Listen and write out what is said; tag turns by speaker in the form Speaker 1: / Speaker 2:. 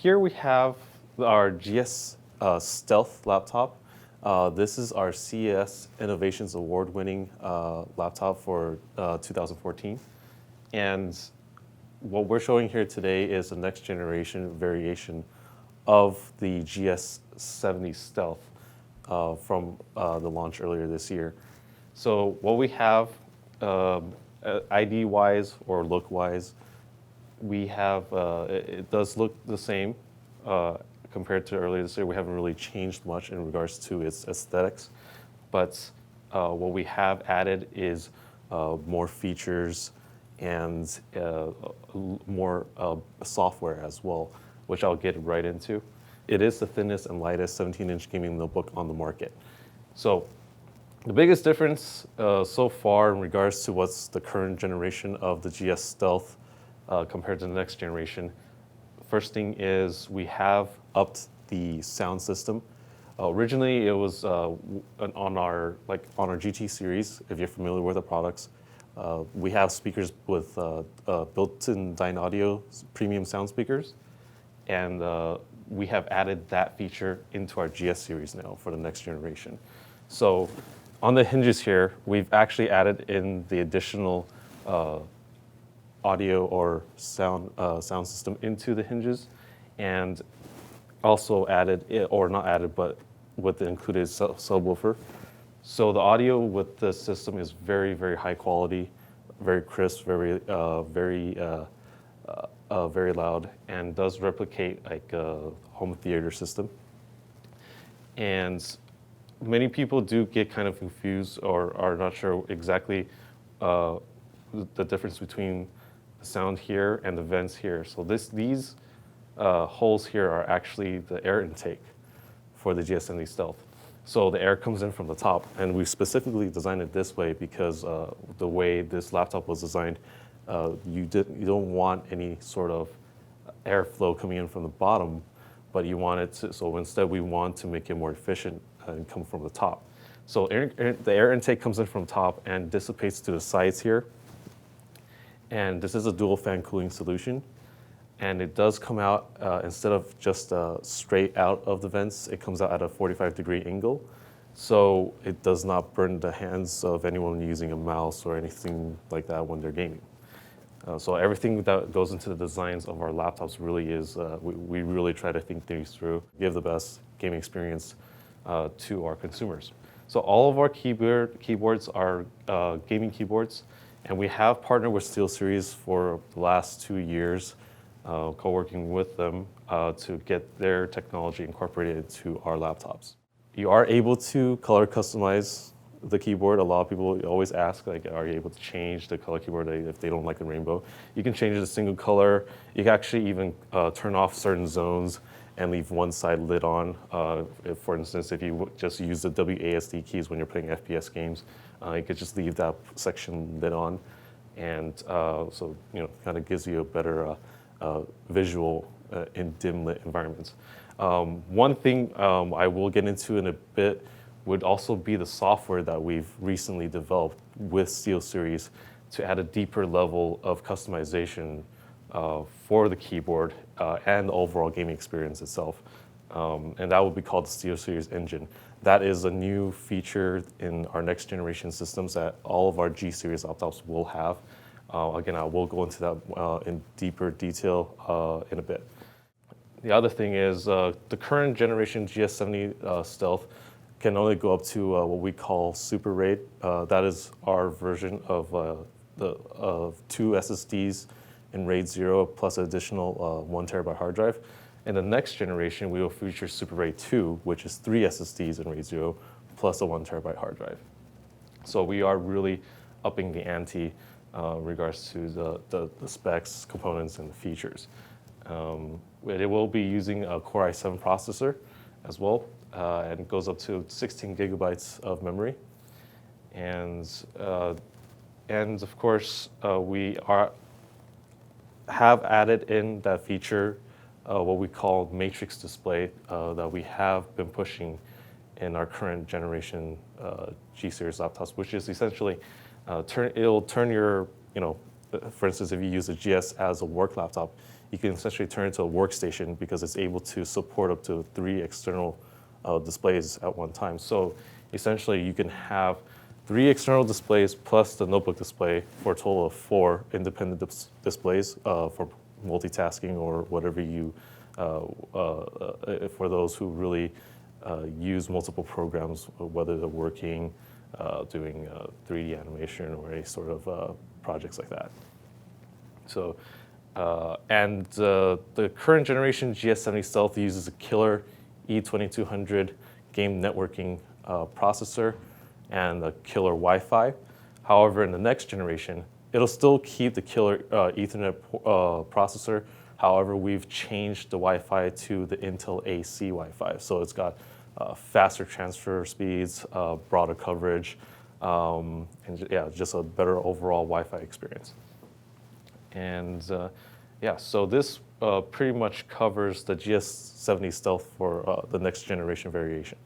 Speaker 1: Here we have our GS Stealth laptop. This is our CES Innovations Award-winning laptop for 2014. And what we're showing here today is the next generation variation of the GS70 Stealth from the launch earlier this year. So what we have ID-wise or look-wise, we have, it does look the same compared to earlier this year. We haven't really changed much in regards to its aesthetics, but what we have added is more features and more software as well, which I'll get right into. It is the thinnest and lightest 17-inch gaming notebook on the market. So the biggest difference so far in regards to what's the current generation of the GS Stealth compared to the next generation, first thing is we have upped the sound system. Originally, it was on our GT series. If you're familiar with the products, we have speakers with built-in Dynaudio premium sound speakers, and we have added that feature into our GS series now for the next generation. So on the hinges here, we've actually added in the additional audio or sound system into the hinges, and also added, or not added, but with the included subwoofer. So the audio with the system is very, very high quality, very crisp, very loud, and does replicate like a home theater system. And many people do get kind of confused or are not sure exactly the difference between the sound here and the vents here. So these holes here are actually the air intake for the GS70 Stealth. So the air comes in from the top, and we specifically designed it this way because the way this laptop was designed, you don't want any sort of airflow coming in from the bottom, but you want it to, so instead we want to make it more efficient and come from the top. So the air intake comes in from top and dissipates to the sides here. And this is a dual fan cooling solution. And it does come out, instead of just straight out of the vents, it comes out at a 45-degree angle. So it does not burn the hands of anyone using a mouse or anything like that when they're gaming. So everything that goes into the designs of our laptops really is, we really try to think things through, give the best gaming experience to our consumers. So all of our keyboards are gaming keyboards, and we have partnered with SteelSeries for the last 2 years, co-working with them to get their technology incorporated into our laptops. You are able to color customize the keyboard. A lot of people always ask, like, are you able to change the color keyboard if they don't like the rainbow? You can change it to single color. You can actually even turn off certain zones and leave one side lit on. For instance, if you just use the WASD keys when you're playing FPS games, you could just leave that section lit on. And so, kind of gives you a better visual in dim lit environments. One thing I will get into in a bit would also be the software that we've recently developed with SteelSeries to add a deeper level of customization for the keyboard and the overall gaming experience itself. And that will be called the SteelSeries Engine. That is a new feature in our next generation systems that all of our G series laptops will have. Again, I will go into that in deeper detail in a bit. The other thing is the current generation GS70 Stealth can only go up to what we call Super RAID. That is our version of 2 SSDs in RAID 0 plus an additional 1 terabyte hard drive. In the next generation, we will feature Super RAID 2, which is 3 SSDs in RAID 0 plus a 1 terabyte hard drive. So we are really upping the ante in regards to the specs, components, and the features. It will be using a Core i7 processor as well, and it goes up to 16 gigabytes of memory. And of course, we have added in that feature, what we call matrix display, that we have been pushing in our current generation G series laptops, which is essentially it'll turn your, for instance, if you use a GS as a work laptop, you can essentially turn it into a workstation because it's able to support up to 3 external displays at one time. So essentially, you can have 3 external displays plus the notebook display for a total of 4 independent displays for multitasking or whatever you, for those who really use multiple programs, whether they're working, doing 3D animation or any sort of projects like that. So, the current generation GS70 Stealth uses a killer E2200 game networking processor and a killer Wi-Fi. However, in the next generation, it'll still keep the killer Ethernet processor. However, we've changed the Wi-Fi to the Intel AC Wi-Fi. So it's got faster transfer speeds, broader coverage, and yeah, just a better overall Wi-Fi experience. And yeah, so this pretty much covers the GS70 Stealth for the next generation variation.